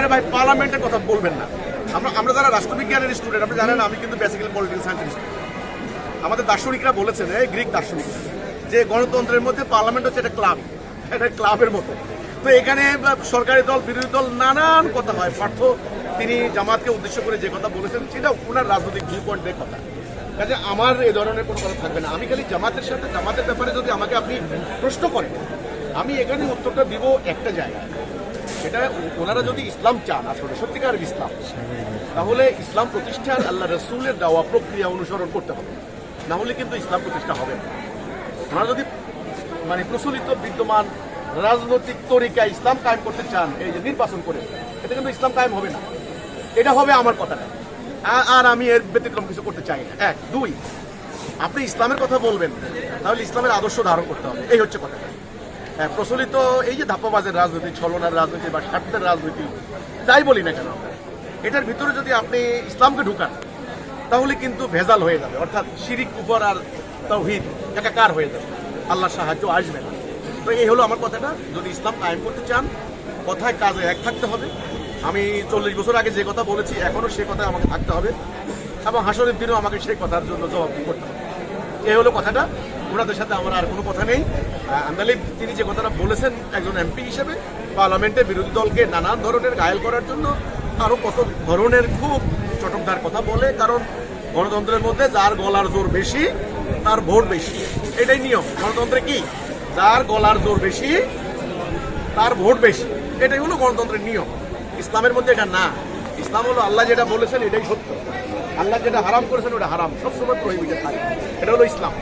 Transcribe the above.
আরে ভাই পার্লামেন্টের কথা বলবেন না। আমরা যারা রাষ্ট্রবিজ্ঞানের স্টুডেন্ট, আপনি জানেন আমি কিন্তু বেসিক্যালি পলিটিক্যাল সায়েন্সের স্টুডেন্ট। আমাদের দার্শনিকরা বলেছেন, এই গ্রিক দার্শনিক, যে গণতন্ত্রের মধ্যে পার্লামেন্ট হচ্ছে একটা ক্লাব, এটা ক্লাবের মতো। তো এখানে সরকারি দল বিরোধী দল নানান কথা হয়। পার্থ তিনি জামাতকে উদ্দেশ্য করে যে কথা বলেছেন সেটা ওনার রাজনৈতিক ভিউ পয়েন্টের কথা, কাজে আমার এই ধরনের কোনো কথা থাকবে না। আমি খালি জামাতের সাথে জামাতের ব্যাপারে যদি আমাকে আপনি প্রশ্ন করেন, আমি এখানে উত্তরটা দিব একটা জায়গায়, সেটা ওনারা যদি ইসলাম চান, আসলে সত্যিকার ইসলাম, তাহলে ইসলাম প্রতিষ্ঠার আল্লাহ রসুলের দেওয়া প্রক্রিয়া অনুসরণ করতে হবে, না হলে কিন্তু ইসলাম প্রতিষ্ঠা হবে না। ওনারা যদি মানে প্রচলিত বিদ্যমান রাজনৈতিক তরিকা ইসলাম কায়েম করতে চান, এই যে নির্বাচন করে, এটা কিন্তু ইসলাম কায়েম হবে না। এটা হবে আমার কথাটা, আর আমি এর ব্যতিক্রম কিছু করতে চাই না। এক, দুই, আপনি ইসলামের কথা বলবেন, তাহলে ইসলামের আদর্শ ধারণ করতে হবে, এই হচ্ছে কথা। হ্যাঁ, প্রচলিত এই যে ধাপ্পাবাজের রাজনীতি, ছলনার রাজনীতি বা স্বার্থের রাজনীতি, যাই বলি না কেন, এটার ভিতরে যদি আপনি ইসলামকে ঢুকান, তাহলে কিন্তু ভেজাল হয়ে যাবে, অর্থাৎ শিরিক, কুফর আর তাওহীদ একাকার হয়ে যাবে, আল্লাহর সাহায্য আসবে না। তো এই হলো আমার কথাটা। যদি ইসলাম কায়েম করতে চান, কথায় কাজে এক থাকতে হবে। আমি 40 বছর আগে যে কথা বলেছি, এখনও সে কথায় আমাকে থাকতে হবে, এবং হাসরের দিনেও আমাকে সেই কথার জন্য জবাব করতে হবে। এই হলো কথাটা। ওনাদের সাথে আমার আর কোনো কথা নেই। আন্দালিব তিনি যে কথাটা বলেছেন একজন এমপি হিসেবে, পার্লামেন্টে বিরোধী দলকে নানান ধরনের ঘায়েল করার জন্য আরও কত ধরনের খুব চটকদার কথা বলে, কারণ গণতন্ত্রের মধ্যে যার গলার জোর বেশি তার ভোট বেশি, এটাই নিয়ম। গণতন্ত্রে কি, যার গলার জোর বেশি তার ভোট বেশি, এটাই হলো গণতন্ত্রের নিয়ম। ইসলামের মধ্যে এটা না। ইসলাম হলো আল্লাহ যেটা বলেছেন এটাই সত্য, আল্লাহ যেটা হারাম করেছেন ওটা হারাম, সবসময় প্রহিবিটেড থাকে, এটা হলো ইসলাম।